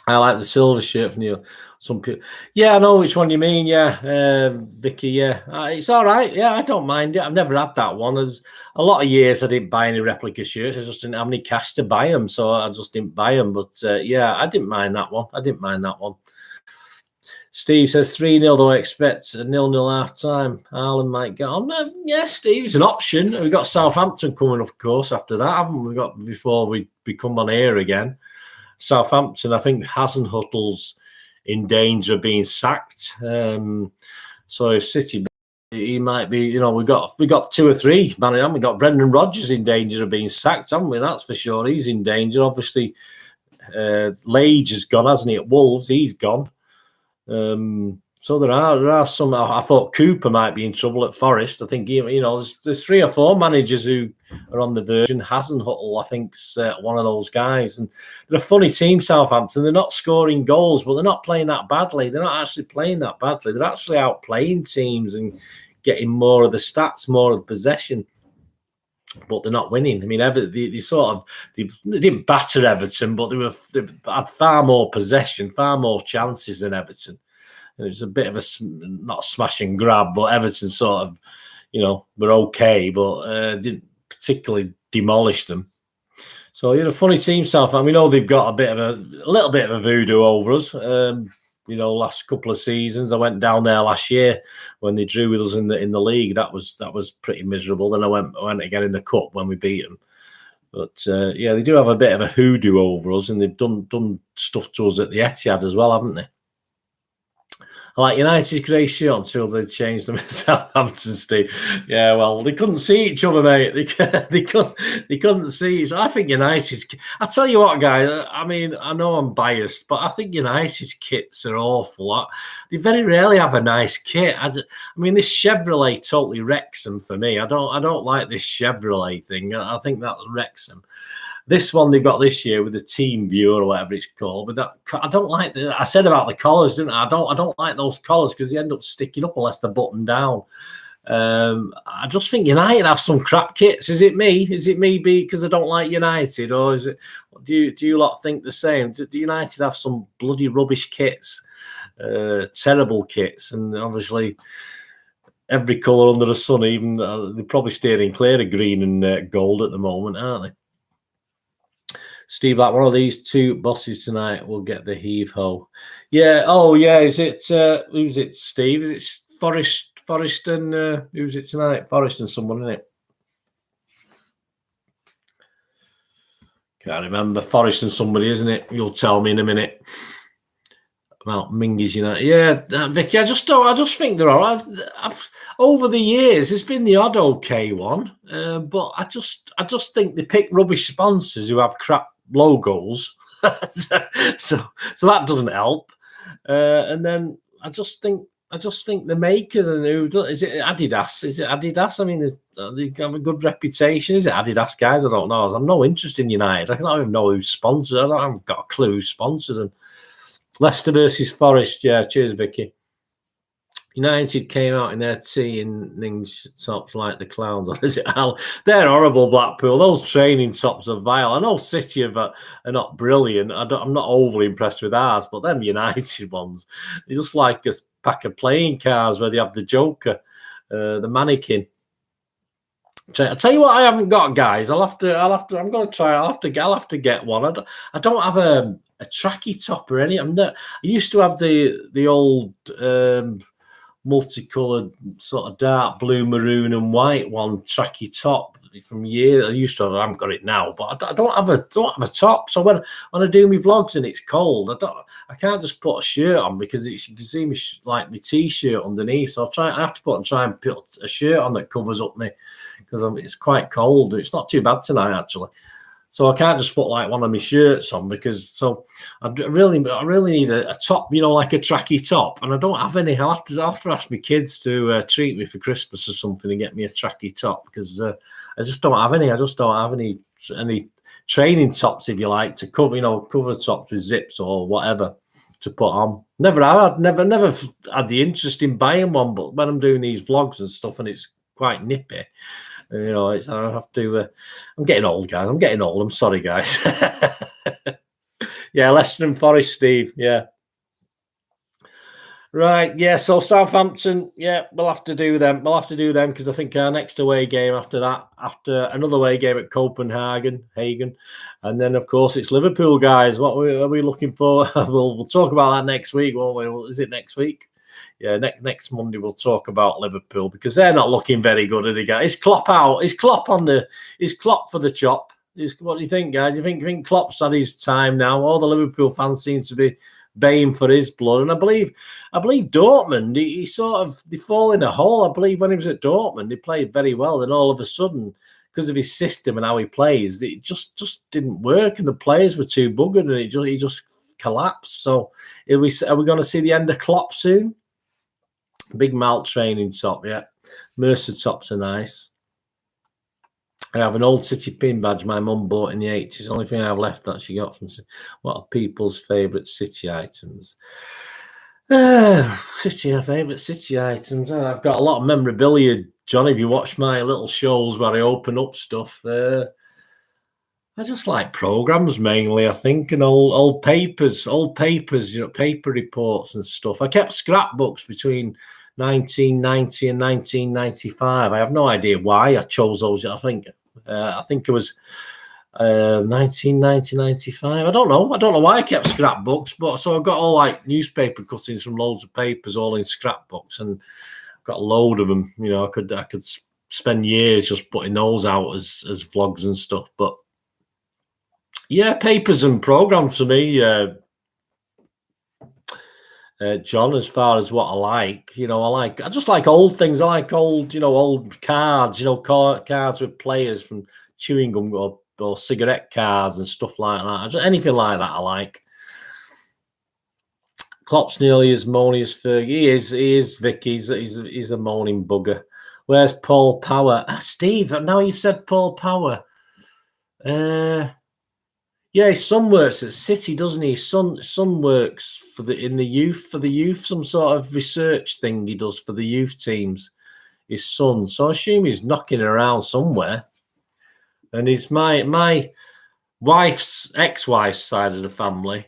I like the silver shirt from you. Some people, yeah, I know which one you mean. Yeah, Vicky. Yeah, it's all right. Yeah, I don't mind it. I've never had that one. There's a lot of years I didn't buy any replica shirts. I just didn't have any cash to buy them, so I just didn't buy them. But yeah, I didn't mind that one. Steve says 3-0. Though I expect a 0-0 half time. Ireland might get on. Yeah, Steve, it's an option. We've got Southampton coming up, of course. After that, haven't we? Got before we come on here again. Southampton, I think Hasenhüttl's in danger of being sacked. So if City, he might be. You know, we got 2 or 3 man. We got Brendan Rodgers in danger of being sacked, haven't we? That's for sure. He's in danger. Obviously, Lage has gone, hasn't he? At Wolves, he's gone. So there are some. I thought Cooper might be in trouble at Forest. I think there's 3 or 4 managers who are on the verge. Hasenhüttl, I think, is one of those guys. And they're a funny team, Southampton. They're not scoring goals, but they're not playing that badly. They're not actually playing that badly. They're actually outplaying teams and getting more of the stats, more of the possession. But they're not winning. I mean, they didn't batter Everton, but they had far more possession, far more chances than Everton. It was a bit of not smash and grab, but Everton sort of, were okay, but didn't particularly demolish them. So, funny team, Southampton. We know they've got a little bit of a voodoo over us. Last couple of seasons, I went down there last year when they drew with us in the league. That was pretty miserable. Then I went again in the cup when we beat them. But yeah, they do have a bit of a hoodoo over us, and they've done stuff to us at the Etihad as well, haven't they? I like United's grey shirt until they changed them in Southampton, Steve. Yeah, well, they couldn't see each other, mate. They couldn't see. So I think United's. I tell you what, guys. I mean, I know I'm biased, but I think United's kits are awful. They very rarely have a nice kit. I mean, this Chevrolet totally wrecks them for me. I don't like this Chevrolet thing. I think that wrecks them. This one they've got this year with the Team View or whatever it's called, but I don't like I said about the collars, didn't I? I don't like those collars because they end up sticking up unless they're buttoned down. I just think United have some crap kits. Is it me? Is it me because I don't like United, or is it? Do you lot think the same? Do United have some bloody rubbish kits, terrible kits, and obviously every colour under the sun. Even they're probably steering clear of green and gold at the moment, aren't they? Steve, like one of these 2 bosses tonight will get the heave-ho. Yeah. Oh, yeah. Is it, who's it, Steve? Is it Forest and, who's it tonight? Forest and someone, isn't it? Can't remember. Forest and somebody, isn't it? You'll tell me in a minute. About Mingy's United. Yeah, Vicky, I just think they're all right. I've over the years, it's been the odd okay one. But I just think they pick rubbish sponsors who have crap logos, so that doesn't help. And then I just think the makers and is it Adidas? Is it Adidas? I mean, they have a good reputation. Is it Adidas, guys? I don't know. I'm no interest in United. I don't even know who sponsors. I haven't got a clue who sponsors them. Leicester versus Forest. Yeah, cheers, Vicky. United came out in their tea and things tops like the clowns, or is it Al? They're horrible, Blackpool. Those training tops are vile. I know City are not brilliant. I'm not overly impressed with ours, but them United ones, they're just like a pack of playing cards where they have the Joker, the mannequin. I'll tell you what, I haven't got, guys. I'm going to try. I'll have to get one. I don't have a tracky top or any. I used to have the old multicolored sort of dark blue, maroon, and white one tracky top from years. I used to have. I haven't got it now, but I don't have a top. So when I do my vlogs and it's cold, I can't just put a shirt on because you can see me like my t-shirt underneath. So I have to try and put a shirt on that covers up me because it's quite cold. It's not too bad tonight actually. So I can't just put like one of my shirts on because I really need a top, like a tracky top, and I don't have any. I'll have to ask my kids to treat me for Christmas or something and get me a tracky top because I just don't have any. I just don't have any training tops, if you like, to cover tops with zips or whatever to put on. Never had the interest in buying one, but when I'm doing these vlogs and stuff and it's quite nippy. I have to. I'm getting old, guys. I'm getting old. I'm sorry, guys. Yeah, Leicester and Forest, Steve. Yeah. Right. Yeah. So Southampton. Yeah, we'll have to do them. We'll have to do them because I think our next away game after another away game at Copenhagen, and then of course it's Liverpool, guys. What are we looking for? We'll talk about that next week. Won't we? Is it next week? Yeah, next Monday we'll talk about Liverpool because they're not looking very good, are they, guys? Is Klopp out? Is Klopp for the chop? What do you think, guys? You think Klopp's had his time now? All the Liverpool fans seem to be baying for his blood, and I believe Dortmund. They fall in a hole. I believe when he was at Dortmund, they played very well. Then all of a sudden, because of his system and how he plays, it just didn't work, and the players were too buggered, and he just collapsed. So, are we going to see the end of Klopp soon? Big malt training top, yeah. Mercer tops are nice. I have an old City pin badge my mum bought in the 80s. Only thing I have left that she got from what are people's favourite City items? Favourite City items. I've got a lot of memorabilia, John. If you watch my little shows where I open up stuff, I just like programs mainly, I think, and old papers, paper reports and stuff. I kept scrapbooks between 1990 and 1995. I have no idea why I chose those. I think it was 1990, 95. I don't know why I kept scrapbooks, but so I got all like newspaper cuttings from loads of papers all in scrapbooks, and I've got a load of them. I could spend years just putting those out as vlogs and stuff. But yeah, papers and programs for me, John. As far as what I like, I just like old things. I like old cards, cards with players from chewing gum or cigarette cards and stuff like that. Just anything like that I like. Klopp's nearly as moany as Fergie. He is, Vic. He's a moaning bugger. Where's Paul Power? Steve, now you said Paul Power. Yeah, his son works at City, doesn't he? His son works for the youth, some sort of research thing he does for the youth teams. His son, so I assume he's knocking around somewhere. And he's my wife's ex-wife's side of the family.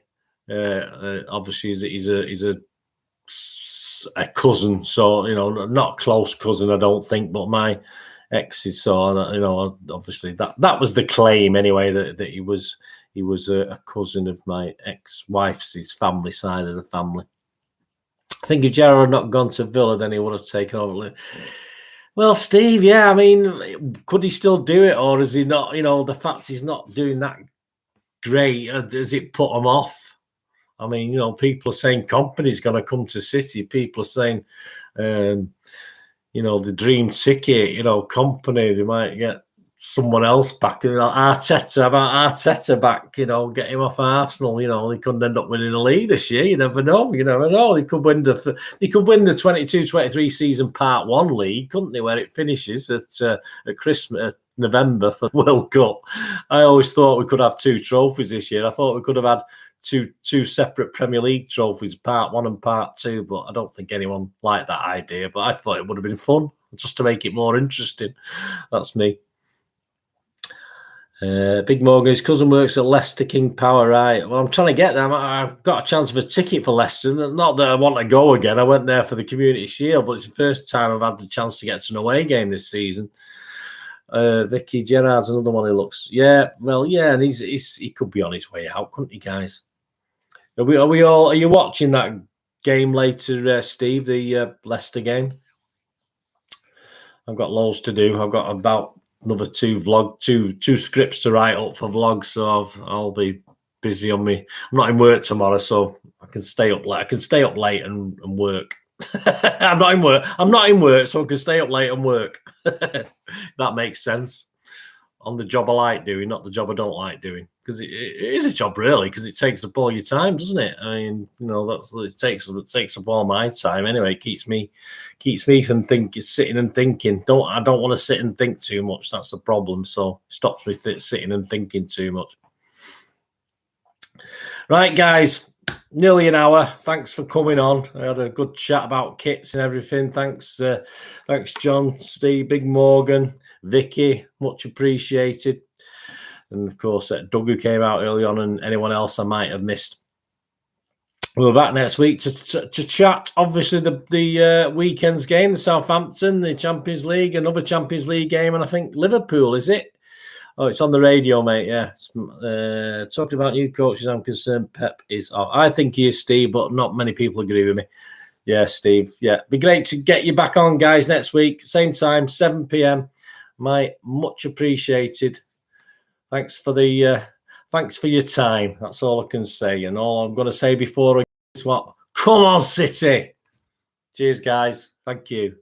Obviously, he's a cousin, so not a close cousin, I don't think, but my ex's son, obviously that was the claim anyway, that he was a cousin of my ex-wife's family side of the family. I think if Gerrard had not gone to Villa, then he would have taken over. Well, Steve, yeah, I mean, could he still do it, or is he not? The fact he's not doing that great, does it put him off? I mean, people are saying Kompany's going to come to City. People are saying, the dream ticket, Kompany, they might get someone else back. Arteta back, get him off Arsenal. They couldn't end up winning the league this year. You never know. They could win the 22-23 season Part 1 league, couldn't they, where it finishes at Christmas, November for the World Cup. I always thought we could have 2 trophies this year. I thought we could have had two separate Premier League trophies, part 1 and part 2. But I don't think anyone liked that idea. But I thought it would have been fun just to make it more interesting. That's me. Big Morgan, his cousin works at Leicester King Power, right? Well, I'm trying to get them. I've got a chance of a ticket for Leicester. Not that I want to go again. I went there for the Community Shield, but it's the first time I've had the chance to get to an away game this season. Vicky Gerard's another one who looks, yeah, well, yeah, and he could be on his way out, couldn't he, guys? Are we all? Are you watching that game later, Steve? The Leicester game. I've got loads to do. I've got about another two scripts to write up for vlogs, so I'll be busy on me. I'm not in work tomorrow, so I can stay up late. I can stay up late and work. I'm not in work. I'm not in work, so I can stay up late and work. That makes sense. On the job I like doing, not the job I don't like doing, because it is a job really, because it takes up all your time, doesn't it? I mean, you know, it takes up all my time anyway. It keeps me from sitting and thinking. I don't want to sit and think too much. That's the problem. So it stops me sitting and thinking too much. Right, guys, nearly an hour. Thanks for coming on. I had a good chat about kits and everything. Thanks, John, Steve, Big Morgan, Vicky, much appreciated. And of course, Doug, who came out early on, and anyone else I might have missed. We're back next week to chat. Obviously, the weekend's game, the Southampton, the Champions League, another Champions League game, and I think Liverpool, is it? Oh, it's on the radio, mate. Yeah. Talking about new coaches, I'm concerned Pep is off. I think he is, Steve, but not many people agree with me. Yeah, Steve. Yeah. Be great to get you back on, guys, next week. Same time, 7 p.m. Much appreciated. Thanks for your time. That's all I can say. And all I'm going to say before is what? Come on, City. Cheers, guys. Thank you.